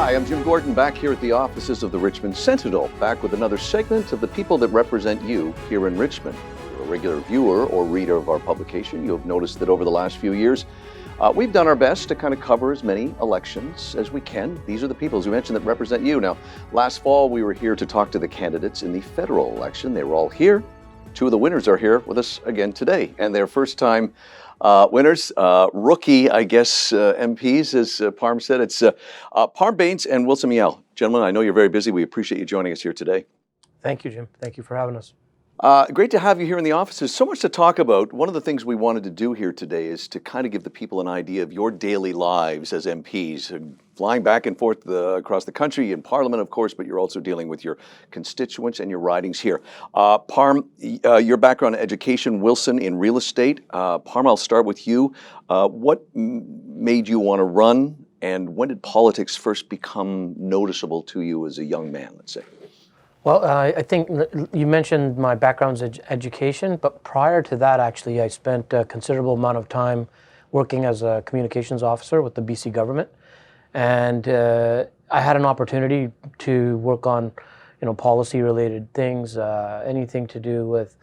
Hi, I'm Jim Gordon, back here at the offices of the Richmond Sentinel, back with another segment of the people that represent you here in Richmond. If you're a regular viewer or reader of our publication, you'll have noticed that over the last few years, we've done our best to kind of cover as many elections as we can. These are the people, as we mentioned, that represent you. Now, last fall, we were here to talk to the candidates in the federal election. They were all here. Two of the winners are here with us again today, and their first time winners, rookie, I guess, MPs, as Parm said. It's Parm Bains and Wilson Miao. Gentlemen, I know you're very busy. We appreciate you joining us here today. Thank you, Jim. Thank you for having us. Great to have you here in the offices. So much to talk about. One of the things we wanted to do here today is to kind of give the people an idea of your daily lives as MPs, flying back and forth across the country in Parliament, of course, but you're also dealing with your constituents and your ridings here. Parm, your background in education, Wilson in real estate. Parm, I'll start with you. What made you want to run, and when did politics first become noticeable to you as a young man, let's say? Well, I think you mentioned my background's education, but prior to that, actually, I spent a considerable amount of time working as a communications officer with the BC government. And I had an opportunity to work on, policy-related things, anything to do with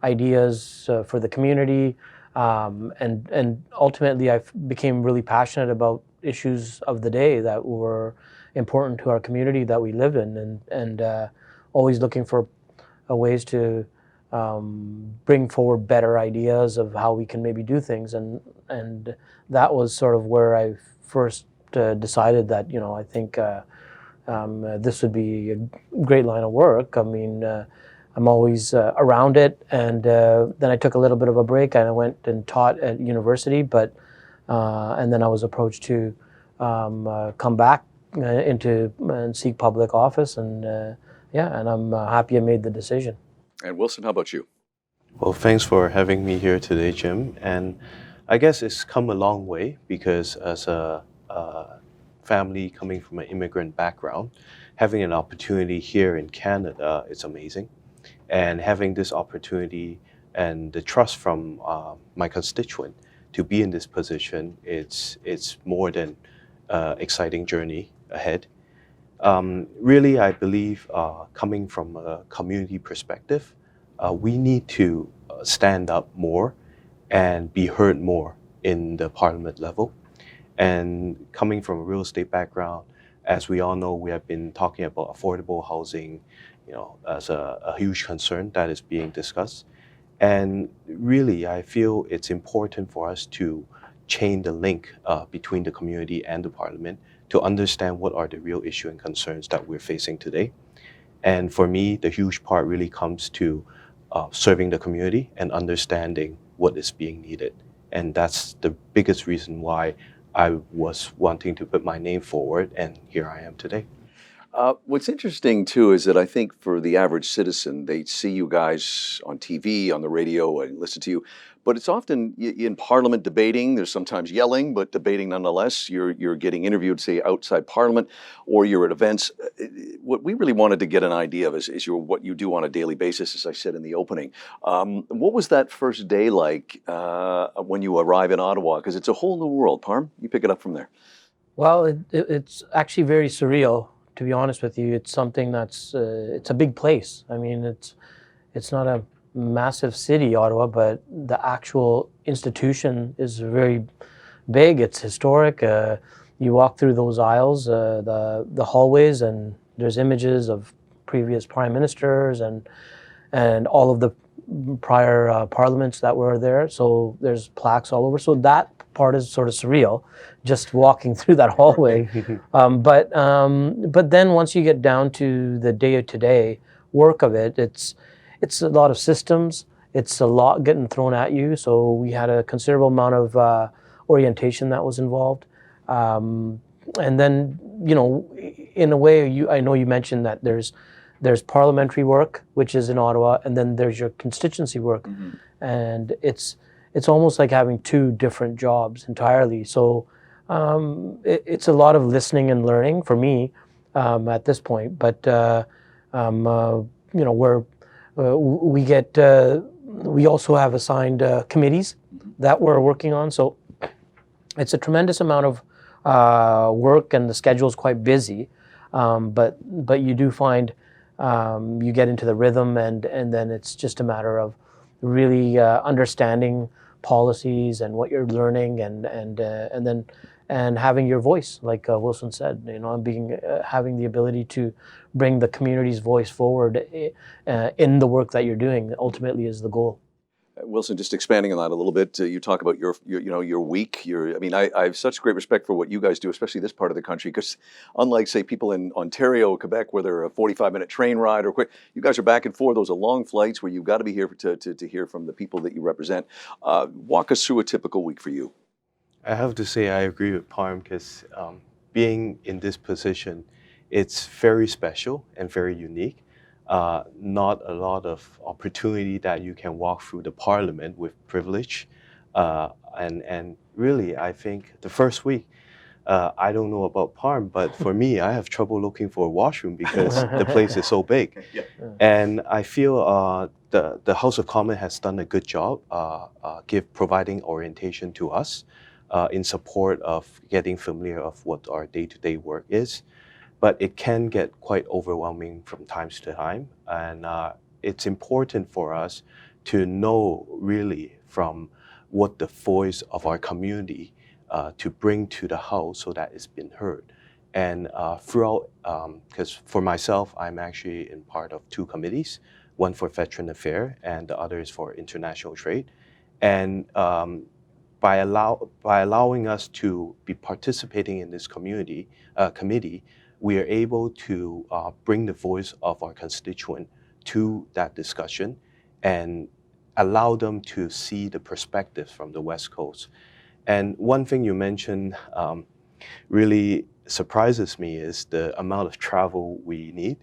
ideas for the community. And ultimately, I became really passionate about issues of the day that were important to our community that we live in, and always looking for ways to bring forward better ideas of how we can maybe do things. And that was sort of where I first decided that, I think this would be a great line of work. I mean, I'm always around it. And then I took a little bit of a break and I went and taught at university, and then I was approached to come back and seek public office, and I'm happy I made the decision. And Wilson, how about you? Well, thanks for having me here today, Jim. And I guess it's come a long way because as a family coming from an immigrant background, having an opportunity here in Canada is amazing. And having this opportunity and the trust from my constituent to be in this position, it's more than exciting journey ahead. Really, I believe coming from a community perspective, we need to stand up more and be heard more in the Parliament level. And coming from a real estate background, as we all know, we have been talking about affordable housing, as a huge concern that is being discussed. And really, I feel it's important for us to chain the link between the community and the Parliament to understand what are the real issues and concerns that we're facing today. And for me, the huge part really comes to serving the community and understanding what is being needed. And that's the biggest reason why I was wanting to put my name forward, and here I am today. What's interesting, too, is that I think for the average citizen, they see you guys on TV, on the radio, and listen to you. But it's often in Parliament debating. There's sometimes yelling, but debating nonetheless. You're getting interviewed, say, outside Parliament, or you're at events. What we really wanted to get an idea of is what you do on a daily basis, as I said in the opening. What was that first day like when you arrive in Ottawa? Because it's a whole new world. Parm, you pick it up from there. Well, it's actually very surreal, to be honest with you. It's something that's it's a big place. I mean, it's not a massive city, Ottawa, but the actual institution is very big. It's historic. You walk through those aisles, the hallways, and there's images of previous prime ministers and all of the prior parliaments that were there. So there's plaques all over. So that part is sort of surreal, just walking through that hallway. But then once you get down to the day-to-day work of it, it's a lot of systems. It's a lot getting thrown at you. So we had a considerable amount of orientation that was involved. And then, in a way, I know you mentioned that there's parliamentary work, which is in Ottawa, and then there's your constituency work. Mm-hmm. And it's almost like having two different jobs entirely. So it's a lot of listening and learning for me at this point. But we also have assigned committees that we're working on. So it's a tremendous amount work and the schedule is quite busy, but you do find you get into the rhythm, and then it's just a matter of really understanding policies and what you're learning, and then having your voice, like Wilson said, being having the ability to bring the community's voice forward in the work that you're doing ultimately is the goal. Wilson, just expanding on that a little bit, you talk about your week. I have such great respect for what you guys do, especially this part of the country, because unlike, say, people in Ontario, Quebec, where they're a 45-minute train ride or quick, you guys are back and forth. Those are long flights where you've got to be here to hear from the people that you represent. Walk us through a typical week for you. I have to say I agree with Parm because being in this position, it's very special and very unique. Not a lot of opportunity that you can walk through the parliament with privilege. And really, I think the first week, I don't know about Parm, but for me, I have trouble looking for a washroom because the place is so big. Yeah. And I feel the House of Commons has done a good job providing orientation to us in support of getting familiar of what our day-to-day work is. But it can get quite overwhelming from time to time. And it's important for us to know really from what the voice of our community to bring to the House so that it's been heard. And throughout, because for myself, I'm actually in part of two committees, one for Veteran Affairs and the other is for International Trade. And by allowing us to be participating in this committee, we are able to bring the voice of our constituent to that discussion and allow them to see the perspectives from the West Coast. And one thing you mentioned really surprises me is the amount of travel we need.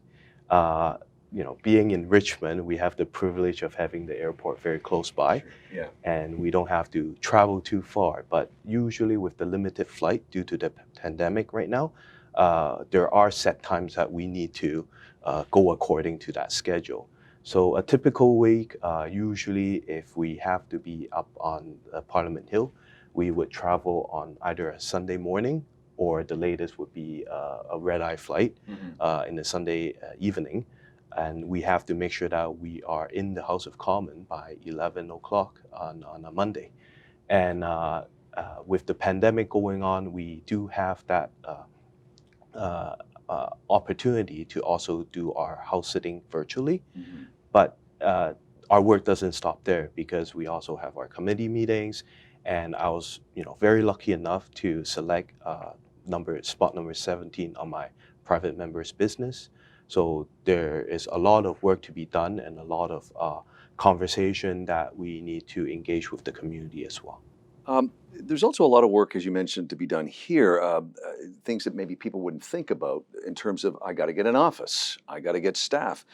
Being in Richmond, we have the privilege of having the airport very close by, Yeah. and we don't have to travel too far. But usually with the limited flight due to the pandemic right now, there are set times that we need to go according to that schedule. So a typical week, usually if we have to be up on Parliament Hill, we would travel on either a Sunday morning or the latest would be a red-eye flight in the Sunday evening. And we have to make sure that we are in the House of Commons by 11 o'clock on a Monday. And with the pandemic going on, we do have that opportunity to also do our house sitting virtually. But our work doesn't stop there because we also have our committee meetings. And I was very lucky enough to select spot number 17 on my private member's business. So there is a lot of work to be done and a lot of conversation that we need to engage with the community as well. There's also a lot of work, as you mentioned, to be done here, things that maybe people wouldn't think about in terms of, I got to get an office, I got to get staff.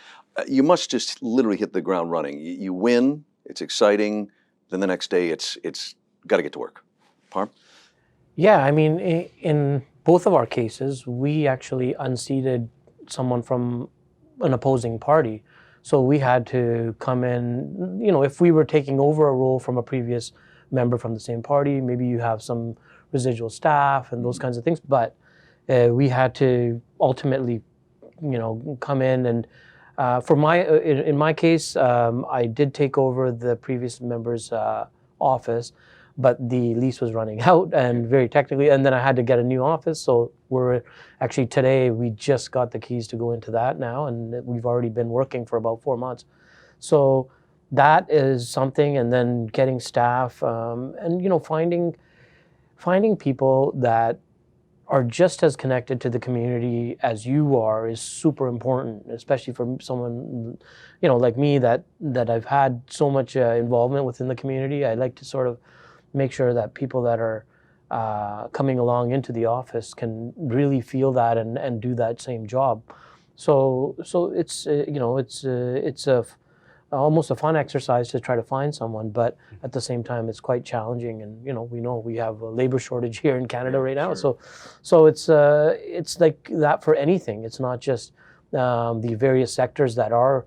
You must just literally hit the ground running. You win, it's exciting, then the next day it's got to get to work. Parm? Yeah, I mean, in both of our cases, we actually unseated someone from an opposing party. So we had to come in, if we were taking over a role from a previous member from the same party, maybe you have some residual staff and those kinds of things, but we had to ultimately, come in and in my case, I did take over the previous member's office, but the lease was running out and very technically, and then I had to get a new office. So we're actually today, we just got the keys to go into that now, and we've already been working for about 4 months. So that is something, and then getting staff, and finding people that are just as connected to the community as you are is super important, especially for someone, like me that I've had so much involvement within the community. I like to sort of make sure that people that are coming along into the office can really feel that and do that same job. So it's it's almost a fun exercise to try to find someone, but at the same time it's quite challenging. And we have a labor shortage here in Canada right now. Sure. So it's like that for anything. It's not just the various sectors that are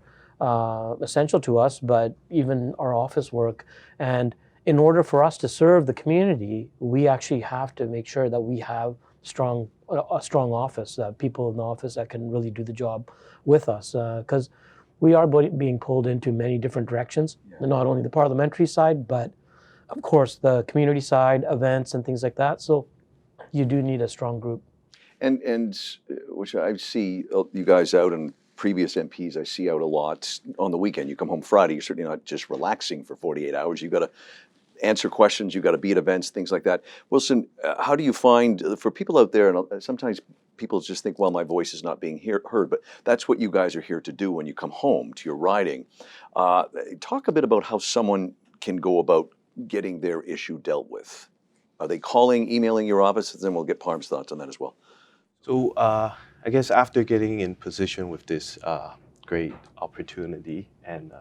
essential to us, but even our office work. And in order for us to serve the community, we actually have to make sure that we have a strong office, people in the office that can really do the job with us, because we are being pulled into many different directions, not only the parliamentary side, but of course the community side, events and things like that. So you do need a strong group. And which I see you guys out, and previous MPs I see out a lot on the weekend. You come home Friday, you're certainly not just relaxing for 48 hours. You've got to answer questions, you've got to be at events, things like that. Wilson, how do you find, for people out there, and sometimes people just think, well, my voice is not being heard, but that's what you guys are here to do when you come home to your riding. Talk a bit about how someone can go about getting their issue dealt with. Are they calling, emailing your office? And then we'll get Parm's thoughts on that as well. So I guess after getting in position with this great opportunity and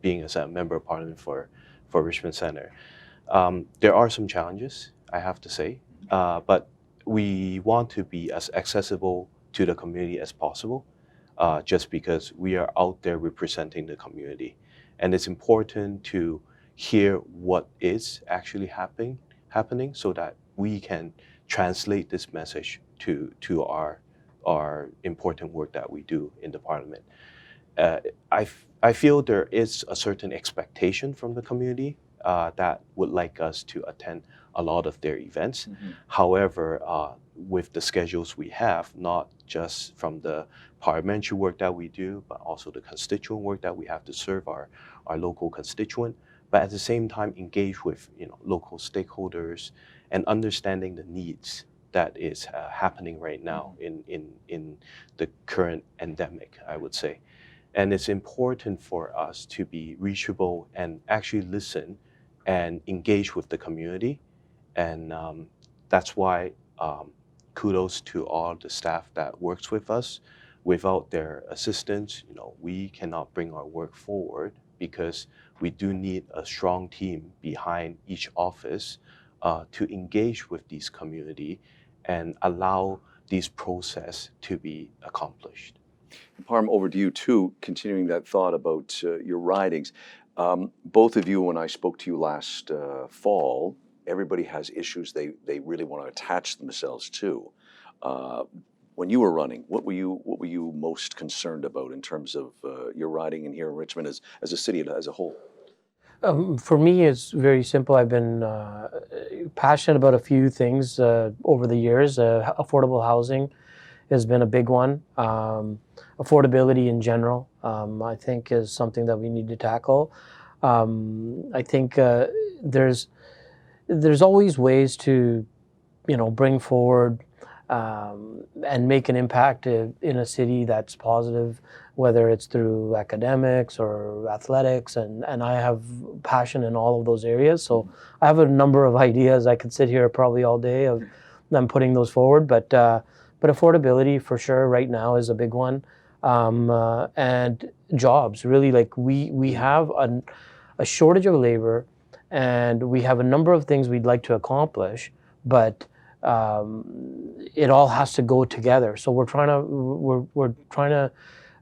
being as a member of parliament for Richmond Centre, there are some challenges, I have to say, but we want to be as accessible to the community as possible, just because we are out there representing the community. And it's important to hear what is actually happening so that we can translate this message to our important work that we do in the parliament. I feel there is a certain expectation from the community that would like us to attend a lot of their events. Mm-hmm. However, with the schedules we have, not just from the parliamentary work that we do, but also the constituent work that we have to serve our local constituent, but at the same time engage with local stakeholders and understanding the needs that is happening right now in the current endemic, I would say. And it's important for us to be reachable and actually listen and engage with the community. And that's why kudos to all the staff that works with us. Without their assistance, we cannot bring our work forward, because we do need a strong team behind each office to engage with these community and allow these process to be accomplished. Parm, over to you too, continuing that thought about your ridings. Both of you, when I spoke to you last fall, everybody has issues they really want to attach themselves to. When you were running, what were you most concerned about in terms of your riding in here in Richmond as a city as a whole? For me, it's very simple. I've been passionate about a few things over the years. Affordable housing has been a big one. Affordability in general, I think, is something that we need to tackle. I think there's always ways to, bring forward and make an impact in a city that's positive, whether it's through academics or athletics, and I have passion in all of those areas. So I have a number of ideas. I could sit here probably all day of them putting those forward, but affordability for sure right now is a big one, and jobs. Really, like we have a shortage of labor, and we have a number of things we'd like to accomplish, but it all has to go together. So we're trying to,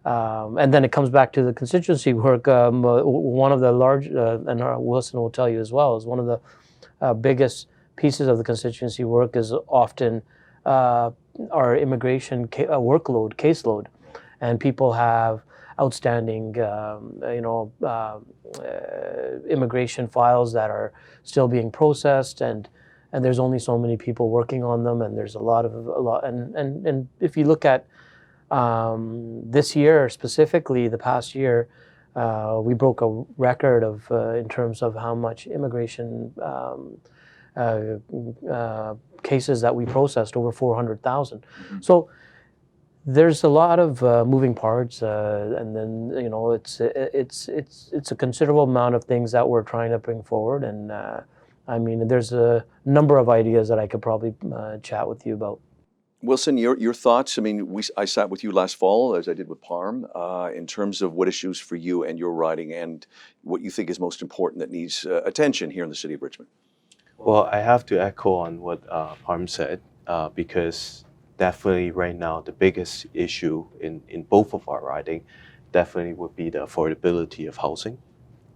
and then it comes back to the constituency work. One of the large, and Wilson will tell you as well, is one of the biggest pieces of the constituency work is often our immigration caseload, and people have outstanding, immigration files that are still being processed, and there's only so many people working on them, and there's a lot, and if you look at this year specifically, the past year, we broke a record of in terms of how much immigration cases that we processed, over 400,000. Mm-hmm. So there's a lot of moving parts, and then it's a considerable amount of things that we're trying to bring forward, and there's a number of ideas that I could probably chat with you about. Wilson, your thoughts? I sat with you last fall, as I did with Parm, in terms of what issues for you and your riding, and what you think is most important that needs attention here in the city of Richmond. Well, I have to echo on what Parm said, because definitely right now the biggest issue in both of our riding definitely would be the affordability of housing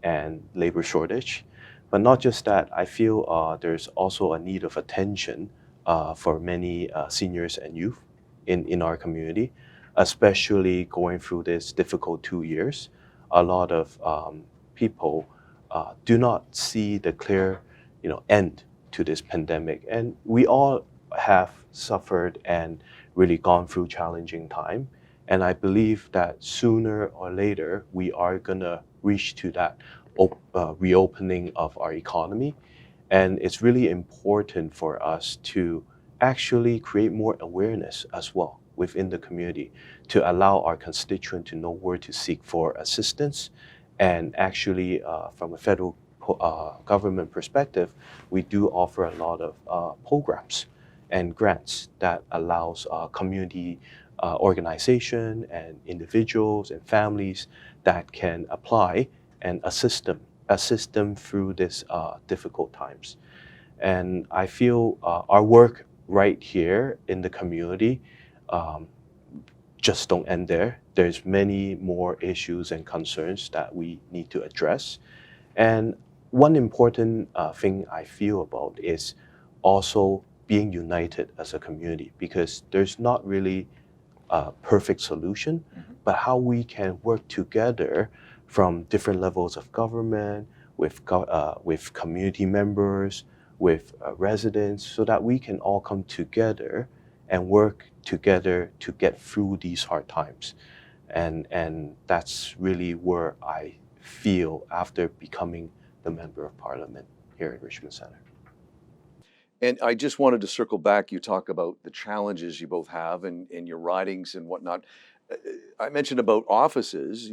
and labor shortage. But not just that, I feel there's also a need of attention for many seniors and youth in our community, especially going through this difficult 2 years. A lot of people do not see the clear, end to this pandemic, and we all have suffered and really gone through challenging time. And I believe that sooner or later we are gonna reach to that reopening of our economy, and it's really important for us to actually create more awareness as well within the community to allow our constituent to know where to seek for assistance. And actually, from a federal government perspective, we do offer a lot of programs and grants that allows community organization and individuals and families that can apply and assist them through this difficult times. And I feel our work right here in the community just don't end there. There's many more issues and concerns that we need to address. And one important thing I feel about is also being united as a community, because there's not really a perfect solution, but how we can work together from different levels of government, with community members, with residents, so that we can all come together and work together to get through these hard times. And that's really where I feel after becoming the Member of Parliament here in Richmond Centre. And I just wanted to circle back. You talk about the challenges you both have in your ridings and whatnot. I mentioned about offices.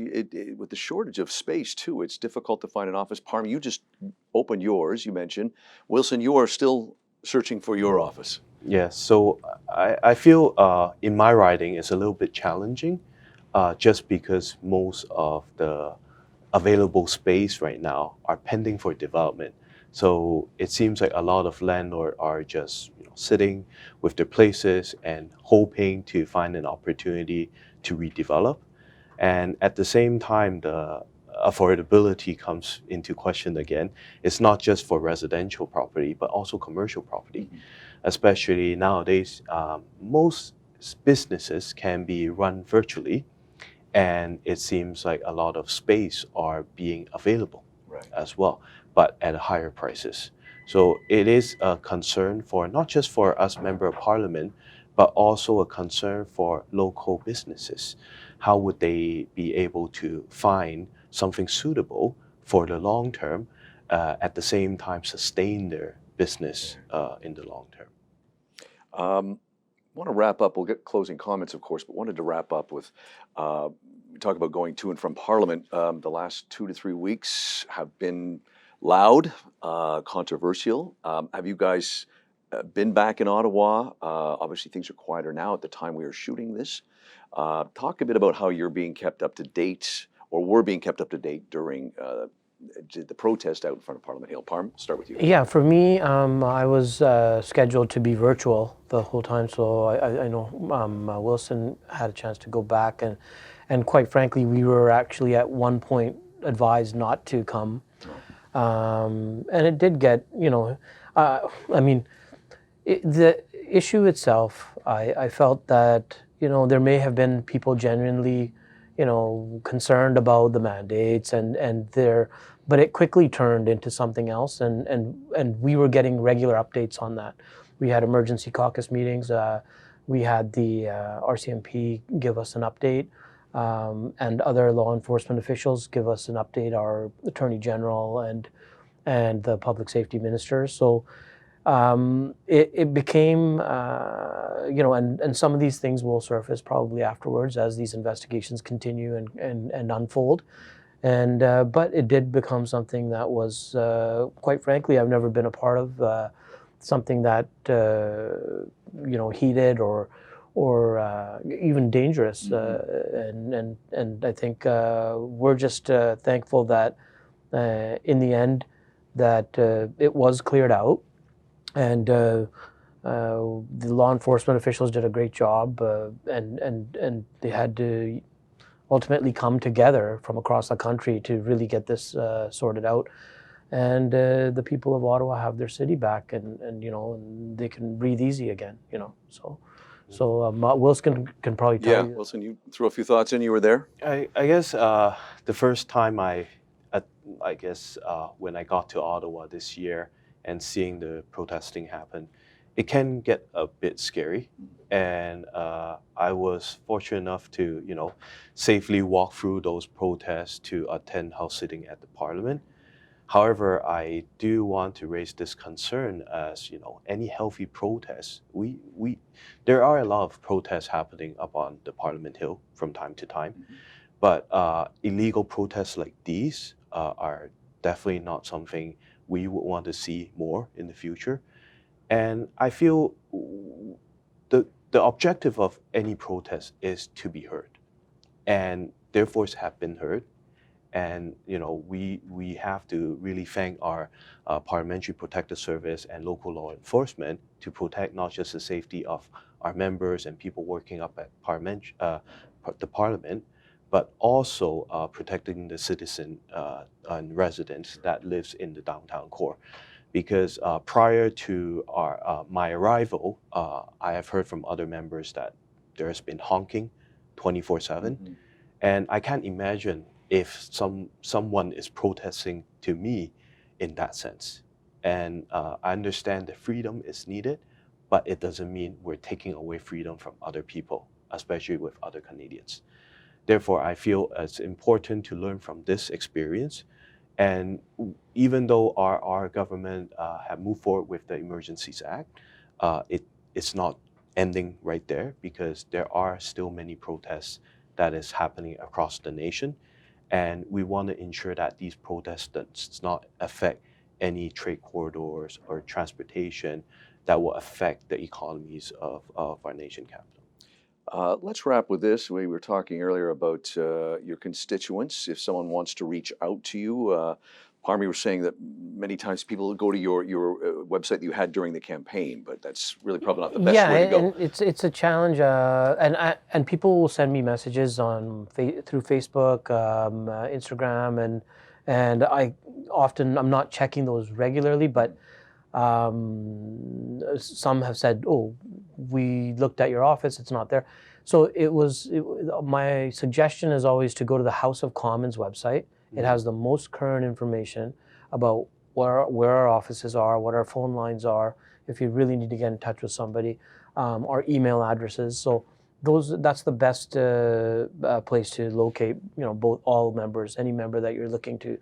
With the shortage of space too, it's difficult to find an office. Parm, you just opened yours, you mentioned. Wilson, you are still searching for your office. Yes, so I feel in my riding it's a little bit challenging, just because most of the available space right now are pending for development. So it seems like a lot of landlords are just sitting with their places and hoping to find an opportunity to redevelop. And at the same time, the affordability comes into question again. It's not just for residential property, but also commercial property. Especially nowadays, most businesses can be run virtually, and it seems like a lot of space are being available as well, but at higher prices. So it is a concern for not just for us Member of Parliament, but also a concern for local businesses. How would they be able to find something suitable for the long term, at the same time sustain their business in the long term? I want to wrap up. We'll get closing comments, of course, but wanted to wrap up with talk about going to and from Parliament. The last 2 to 3 weeks have been loud, controversial. Have you guys been back in Ottawa? Obviously, things are quieter now at the time we are shooting this. Talk a bit about how you're being kept up to date, or were being kept up to date during the protest out in front of Parliament Hill. Parm, start with you. Yeah, for me, I was scheduled to be virtual the whole time, so I know Wilson had a chance to go back, and quite frankly, we were actually at one point advised not to come, and it did get, I mean, the issue itself, I felt that, there may have been people genuinely, concerned about the mandates but it quickly turned into something else, and we were getting regular updates on that. We had emergency caucus meetings. We had the RCMP give us an update, and other law enforcement officials give us an update, our Attorney General and the Public Safety Minister. So it became, and some of these things will surface probably afterwards as these investigations continue and unfold. But it did become something that was, quite frankly, I've never been a part of, something that, heated or even dangerous. And I think we're just thankful that in the end that it was cleared out. And the law enforcement officials did a great job, and they had to ultimately come together from across the country to really get this sorted out. and the people of Ottawa have their city back, and and they can breathe easy again. So Wilson can probably tell Yeah, you. Wilson, you threw a few thoughts in. You were there. I guess the first time I guess when I got to Ottawa this year and seeing the protesting happen, it can get a bit scary. And I was fortunate enough to, safely walk through those protests to attend house sitting at the Parliament. However, I do want to raise this concern as, any healthy protests, there are a lot of protests happening up on the Parliament Hill from time to time. But illegal protests like these are definitely not something we would want to see more in the future. And I feel the objective of any protest is to be heard. And their voice have been heard. And we have to really thank our Parliamentary Protective Service and local law enforcement to protect not just the safety of our members and people working up at the Parliament, but also protecting the citizen and residents that lives in the downtown core. Because prior to my arrival, I have heard from other members that there has been honking 24/7, and I can't imagine if someone is protesting to me in that sense. And I understand that freedom is needed, but it doesn't mean we're taking away freedom from other people, especially with other Canadians. Therefore, I feel it's important to learn from this experience. And even though our government have moved forward with the Emergencies Act, it's not ending right there, because there are still many protests that is happening across the nation. And we want to ensure that these protests does not affect any trade corridors or transportation that will affect the economies of our nation capital. Let's wrap with this. We were talking earlier about your constituents. If someone wants to reach out to you, Parm, you were saying that many times people go to your website that you had during the campaign, but that's really probably not the best way to go. And it's a challenge, and people will send me messages on through Facebook, Instagram, and I'm not checking those regularly, but some have said, "Oh, we looked at your office; it's not there." So my suggestion is always to go to the House of Commons website. It has the most current information about where our offices are, what our phone lines are, if you really need to get in touch with somebody, our email addresses. So that's the best place to locate, both all members, any member that you're looking to.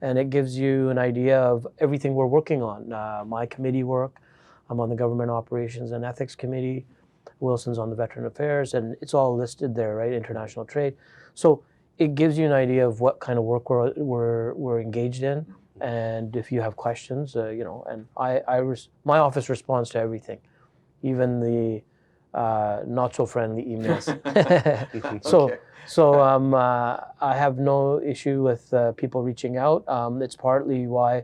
And it gives you an idea of everything we're working on. My committee work, I'm on the Government Operations and Ethics Committee. Wilson's on the Veteran Affairs, and it's all listed there, right? International trade. So it gives you an idea of what kind of work we're engaged in, and if you have questions, and my office responds to everything, even the not so friendly emails. So I have no issue with people reaching out. It's partly why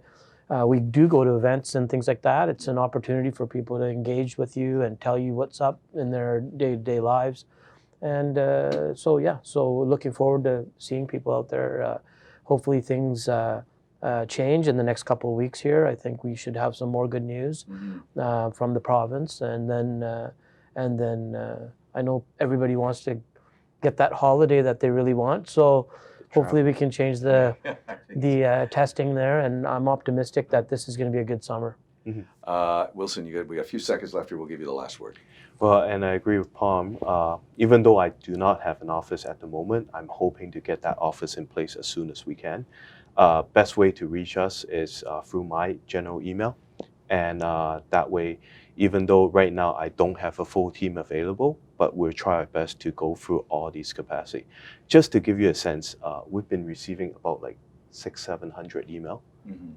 we do go to events and things like that. It's an opportunity for people to engage with you and tell you what's up in their day-to-day lives. And so looking forward to seeing people out there. Hopefully things change in the next couple of weeks here. I think we should have some more good news from the province, and then I know everybody wants to get that holiday that they really want. So hopefully we can change the testing there, and I'm optimistic that this is going to be a good summer. Wilson, we got a few seconds left here. We'll give you the last word. Well, and I agree with Parm. Even though I do not have an office at the moment, I'm hoping to get that office in place as soon as we can. Best way to reach us is through my general email. And that way, even though right now I don't have a full team available, but we'll try our best to go through all these capacity. Just to give you a sense, we've been receiving about like 600-700 email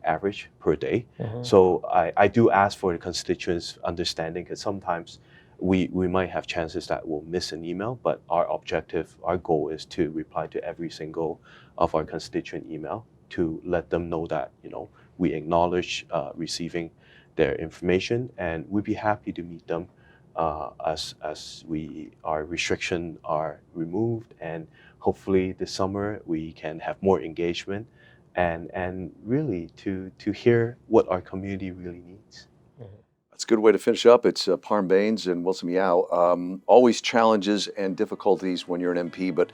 average per day. So I do ask for the constituents' understanding, because sometimes we might have chances that we'll miss an email, but our goal is to reply to every single of our constituent email to let them know that we acknowledge receiving their information, and we'd be happy to meet them as our restrictions are removed, and hopefully this summer we can have more engagement and really to hear what our community really needs. That's a good way to finish up. It's Parm Bains and Wilson Miao. Always challenges and difficulties when you're an MP, but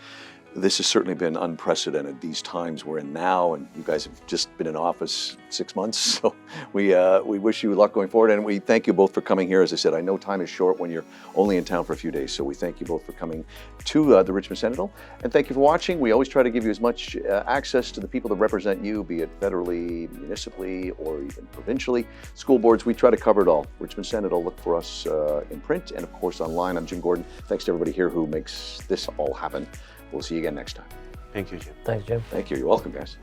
this has certainly been unprecedented, these times we're in now, and you guys have just been in office 6 months, so we wish you luck going forward, and we thank you both for coming here. As I said, I know time is short when you're only in town for a few days, so we thank you both for coming to the Richmond Sentinel, and thank you for watching. We always try to give you as much access to the people that represent you, be it federally, municipally, or even provincially. School boards, we try to cover it all. Richmond Sentinel, look for us in print, and of course online. I'm Jim Gordon. Thanks to everybody here who makes this all happen. We'll see you again next time. Thank you, Jim. Thanks, Jim. Thank you. You're welcome, guys.